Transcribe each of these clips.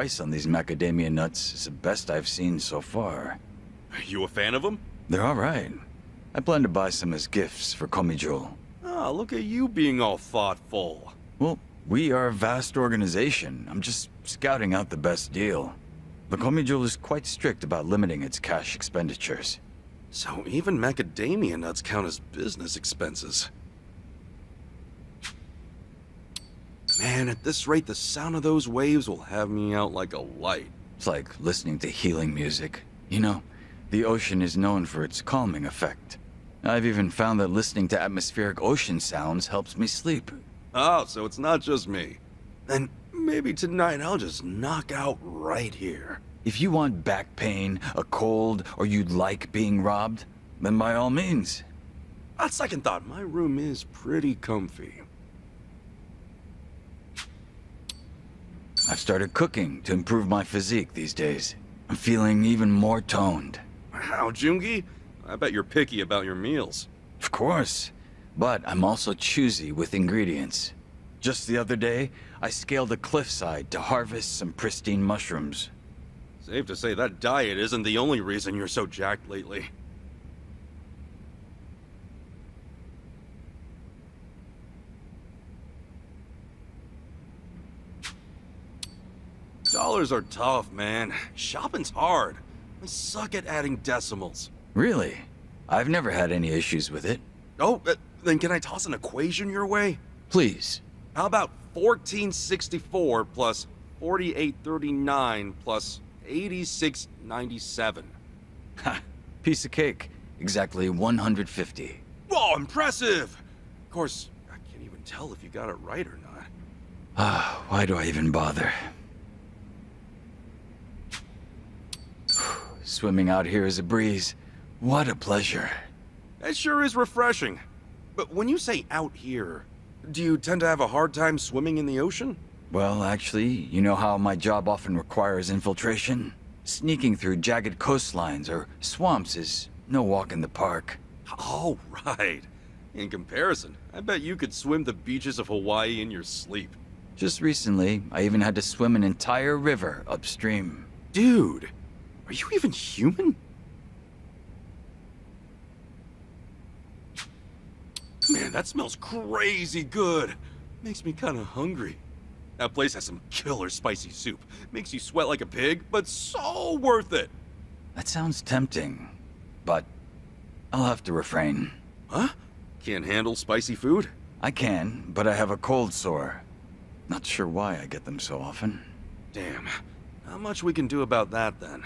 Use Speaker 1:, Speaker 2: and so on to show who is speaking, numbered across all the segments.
Speaker 1: price on these macadamia nuts is the best I've seen so far.
Speaker 2: Are you a fan of them?
Speaker 1: They're alright. I plan to buy some as gifts for Komijul.
Speaker 2: Ah, look at you being all thoughtful.
Speaker 1: Well, we are a vast organization. I'm just scouting out the best deal. The Komijul is quite strict about limiting its cash expenditures.
Speaker 2: So even macadamia nuts count as business expenses. Man, at this rate, the sound of those waves will have me out like a light.
Speaker 1: It's like listening to healing music. You know, the ocean is known for its calming effect. I've even found that listening to atmospheric ocean sounds helps me sleep.
Speaker 2: Oh, so it's not just me. Then maybe tonight I'll just knock out right here.
Speaker 1: If you want back pain, a cold, or you'd like being robbed, then by all means.
Speaker 2: On second thought, my room is pretty comfy.
Speaker 1: I've started cooking to improve my physique these days. I'm feeling even more toned.
Speaker 2: Wow, Joongi? I bet you're picky about your meals.
Speaker 1: Of course, but I'm also choosy with ingredients. Just the other day, I scaled a cliffside to harvest some pristine mushrooms.
Speaker 2: Safe to say that diet isn't the only reason you're so jacked lately. Dollars are tough, man. Shopping's hard. I suck at adding decimals.
Speaker 1: Really? I've never had any issues with it.
Speaker 2: Oh, then can I toss an equation your way?
Speaker 1: Please.
Speaker 2: How about 1464 plus 4839 plus 8697?
Speaker 1: Ha! Piece of cake. Exactly 150.
Speaker 2: Whoa, impressive! Of course, I can't even tell if you got it right or not.
Speaker 1: Ah, why do I even bother? Swimming out here is a breeze. What a pleasure.
Speaker 2: It sure is refreshing. But when you say out here, do you tend to have a hard time swimming in the ocean?
Speaker 1: Well, actually, you know how my job often requires infiltration? Sneaking through jagged coastlines or swamps is no walk in the park.
Speaker 2: Oh, right. In comparison, I bet you could swim the beaches of Hawaii in your sleep.
Speaker 1: Just recently, I even had to swim an entire river upstream.
Speaker 2: Dude, are you even human? Man, that smells crazy good. Makes me kind of hungry. That place has some killer spicy soup. Makes you sweat like a pig, but so worth it.
Speaker 1: That sounds tempting, but I'll have to refrain.
Speaker 2: Huh? Can't handle spicy food?
Speaker 1: I can, but I have a cold sore. Not sure why I get them so often.
Speaker 2: Damn. Not much we can do about that then.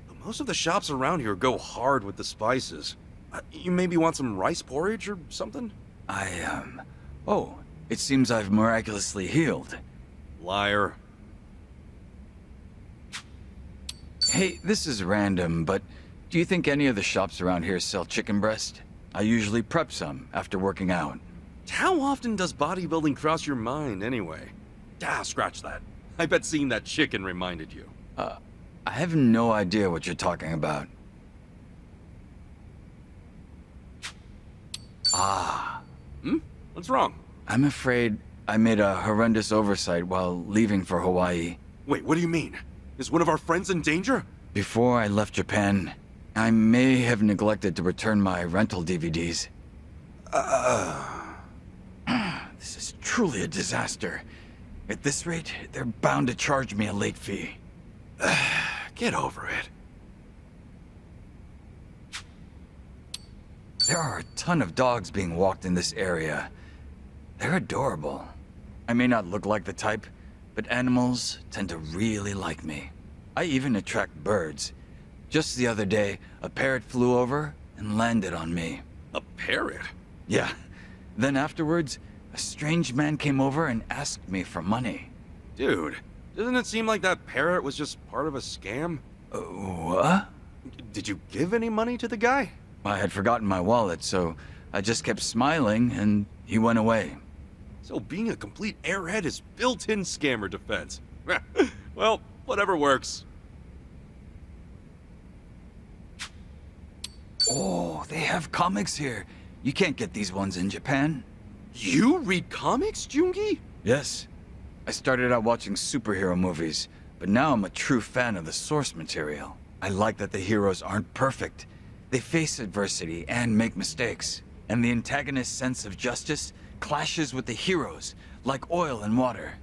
Speaker 2: But most of the shops around here go hard with the spices. You maybe want some rice porridge or something?
Speaker 1: Oh, it seems I've miraculously healed.
Speaker 2: Liar.
Speaker 1: Hey, this is random, but do you think any of the shops around here sell chicken breast? I usually prep some after working out.
Speaker 2: How often does bodybuilding cross your mind anyway? Ah, scratch that. I bet seeing that chicken reminded you.
Speaker 1: I have no idea what you're talking about. Ah.
Speaker 2: What's wrong?
Speaker 1: I'm afraid I made a horrendous oversight while leaving for Hawaii.
Speaker 2: Wait, what do you mean? Is one of our friends in danger?
Speaker 1: Before I left Japan, I may have neglected to return my rental DVDs. This is truly a disaster. At this rate, they're bound to charge me a late fee.
Speaker 2: Get over it.
Speaker 1: There are a ton of dogs being walked in this area. They're adorable. I may not look like the type, but animals tend to really like me. I even attract birds. Just the other day, a parrot flew over and landed on me.
Speaker 2: A parrot?
Speaker 1: Yeah. Then afterwards, a strange man came over and asked me for money.
Speaker 2: Dude, doesn't it seem like that parrot was just part of a scam?
Speaker 1: What?
Speaker 2: Did you give any money to the guy?
Speaker 1: I had forgotten my wallet, so I just kept smiling and he went away.
Speaker 2: So being a complete airhead is built-in scammer defense. Well, whatever works.
Speaker 1: Oh, they have comics here. You can't get these ones in Japan.
Speaker 2: You read comics, Joongi?
Speaker 1: Yes. I started out watching superhero movies, but now I'm a true fan of the source material. I like that the heroes aren't perfect. They face adversity and make mistakes. And the antagonist's sense of justice clashes with the heroes, like oil and water.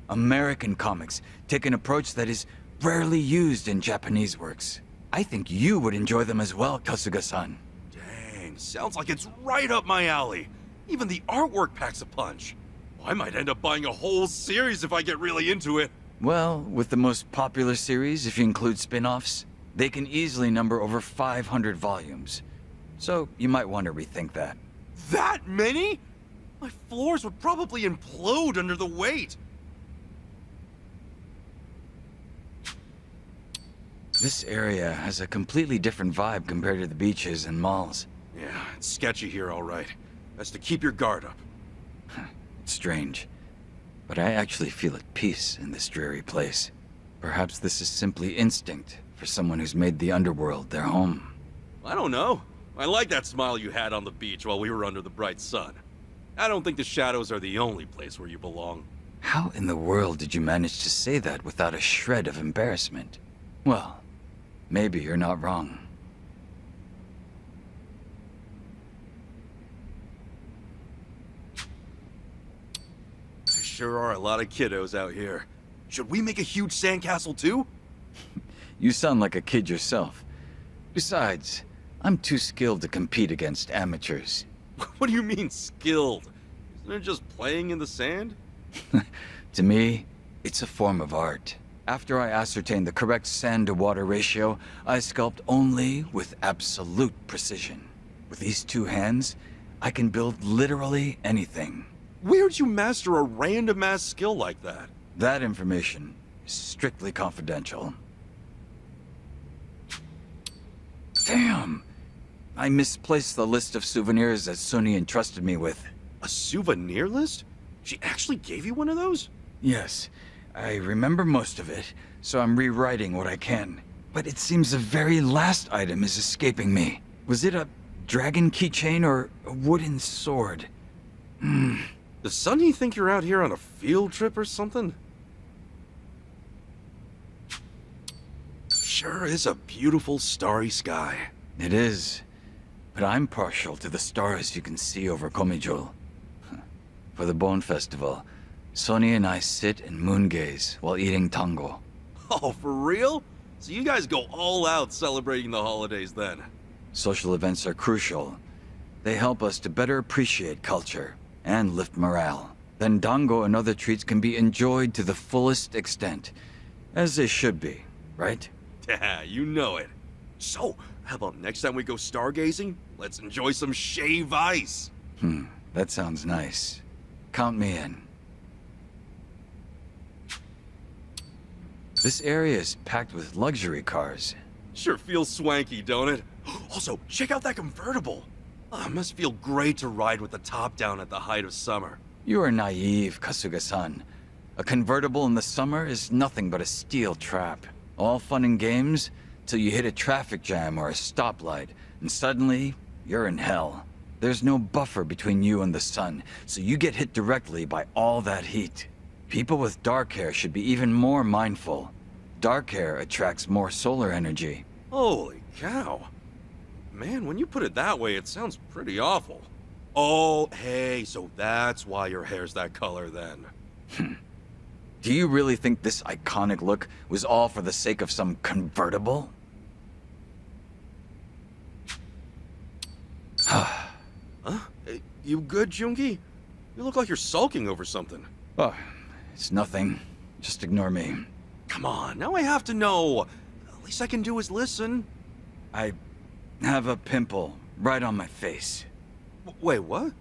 Speaker 1: American comics take an approach that is rarely used in Japanese works. I think you would enjoy them as well, Kasuga-san.
Speaker 2: Dang, sounds like it's right up my alley. Even the artwork packs a punch. I might end up buying a whole series if I get really into it.
Speaker 1: Well, with the most popular series, if you include spin-offs, they can easily number over 500 volumes. So you might want to rethink that.
Speaker 2: That many? My floors would probably implode under the weight.
Speaker 1: This area has a completely different vibe compared to the beaches and malls.
Speaker 2: Yeah, it's sketchy here, all right. Best to keep your guard up.
Speaker 1: It's strange, but I actually feel at peace in this dreary place. Perhaps this is simply instinct for someone who's made the underworld their home.
Speaker 2: I don't know. I like that smile you had on the beach while we were under the bright sun. I don't think the shadows are the only place where you belong.
Speaker 1: How in the world did you manage to say that without a shred of embarrassment? Well, maybe you're not wrong.
Speaker 2: There sure are a lot of kiddos out here. Should we make a huge sandcastle too?
Speaker 1: You sound like a kid yourself. Besides, I'm too skilled to compete against amateurs.
Speaker 2: What do you mean, skilled? Isn't it just playing in the sand?
Speaker 1: To me, it's a form of art. After I ascertain the correct sand-to-water ratio, I sculpt only with absolute precision. With these two hands, I can build literally anything.
Speaker 2: Where'd you master a random-ass skill like that?
Speaker 1: That information is strictly confidential. Damn! I misplaced the list of souvenirs that Sunny entrusted me with.
Speaker 2: A souvenir list? She actually gave you one of those?
Speaker 1: Yes, I remember most of it, so I'm rewriting what I can. But it seems the very last item is escaping me. Was it a dragon keychain or a wooden sword?
Speaker 2: Does Sunny think you're out here on a field trip or something? Sure is a beautiful starry sky.
Speaker 1: It is, but I'm partial to the stars you can see over Komijul. For the Bone Festival, Sonny and I sit and moon gaze while eating tango.
Speaker 2: Oh, for real? So you guys go all out celebrating the holidays then?
Speaker 1: Social events are crucial. They help us to better appreciate culture and lift morale. Then dango and other treats can be enjoyed to the fullest extent, as they should be, right?
Speaker 2: Yeah, you know it. So, how about next time we go stargazing? Let's enjoy some shave ice.
Speaker 1: That sounds nice. Count me in. This area is packed with luxury cars.
Speaker 2: Sure feels swanky, don't it? Also, check out that convertible. It must feel great to ride with the top down at the height of summer.
Speaker 1: You are naive, Kasuga-san. A convertible in the summer is nothing but a steel trap. All fun and games till you hit a traffic jam or a stoplight, and suddenly, you're in hell. There's no buffer between you and the sun, so you get hit directly by all that heat. People with dark hair should be even more mindful. Dark hair attracts more solar energy.
Speaker 2: Holy cow. Man, when you put it that way, it sounds pretty awful. Oh, hey, so that's why your hair's that color then.
Speaker 1: Do you really think this iconic look was all for the sake of some convertible?
Speaker 2: Huh? You good, Joongi? You look like you're sulking over something.
Speaker 1: Oh, it's nothing. Just ignore me.
Speaker 2: Come on, now I have to know. The least I can do is listen.
Speaker 1: I have a pimple right on my face.
Speaker 2: Wait, what?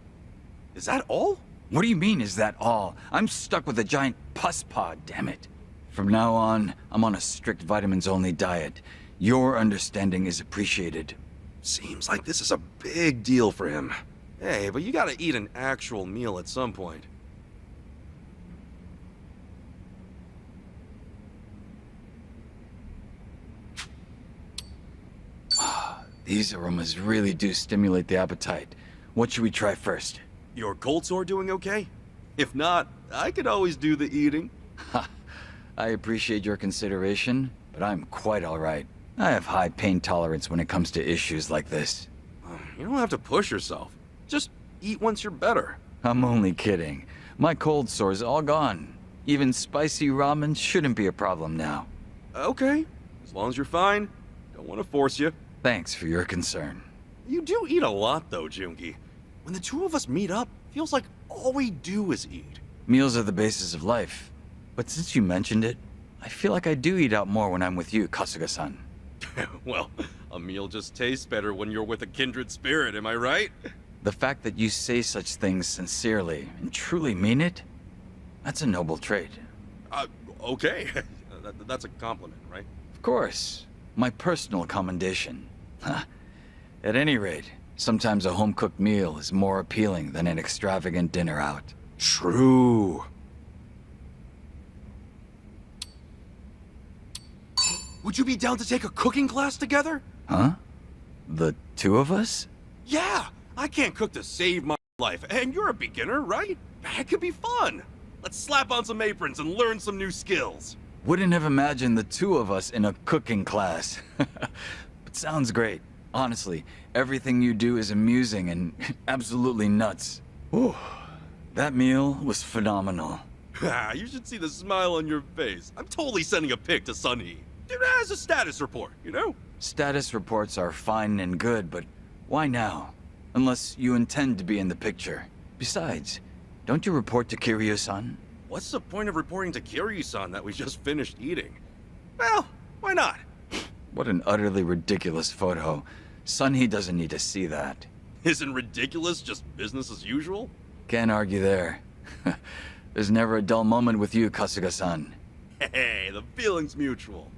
Speaker 2: Is that all?
Speaker 1: What do you mean, is that all? I'm stuck with a giant pus pod, damn it. From now on, I'm on a strict vitamins-only diet. Your understanding is appreciated.
Speaker 2: Seems like this is a big deal for him. Hey, but you gotta eat an actual meal at some point.
Speaker 1: These aromas really do stimulate the appetite. What should we try first?
Speaker 2: Your cold sore doing okay? If not, I could always do the eating.
Speaker 1: I appreciate your consideration, but I'm quite alright. I have high pain tolerance when it comes to issues like this.
Speaker 2: You don't have to push yourself. Just eat once you're better.
Speaker 1: I'm only kidding. My cold sore's all gone. Even spicy ramen shouldn't be a problem now.
Speaker 2: Okay, as long as you're fine. Don't want to force you.
Speaker 1: Thanks for your concern.
Speaker 2: You do eat a lot, though, Joongi. When the two of us meet up, feels like all we do is eat.
Speaker 1: Meals are the basis of life. But since you mentioned it, I feel like I do eat out more when I'm with you, Kasuga-san.
Speaker 2: Well, a meal just tastes better when you're with a kindred spirit, am I right?
Speaker 1: The fact that you say such things sincerely and truly mean it, that's a noble trait.
Speaker 2: Okay. That's a compliment, right?
Speaker 1: Of course. My personal commendation. At any rate, sometimes a home-cooked meal is more appealing than an extravagant dinner out.
Speaker 2: True. Would you be down to take a cooking class together?
Speaker 1: Huh? The two of us?
Speaker 2: Yeah! I can't cook to save my life, and you're a beginner, right? That could be fun! Let's slap on some aprons and learn some new skills.
Speaker 1: Wouldn't have imagined the two of us in a cooking class. But sounds great. Honestly, everything you do is amusing and absolutely nuts. Ooh, that meal was phenomenal.
Speaker 2: You should see the smile on your face. I'm totally sending a pic to Sunny. Dude, as a status report, you know?
Speaker 1: Status reports are fine and good, but why now? Unless you intend to be in the picture. Besides, don't you report to Kiryu-san?
Speaker 2: What's the point of reporting to Kiryu-san that we just finished eating? Well, why not?
Speaker 1: What an utterly ridiculous photo. Sunhee doesn't need to see that.
Speaker 2: Isn't ridiculous just business as usual?
Speaker 1: Can't argue there. There's never a dull moment with you, Kasuga-san.
Speaker 2: Hey, the feeling's mutual.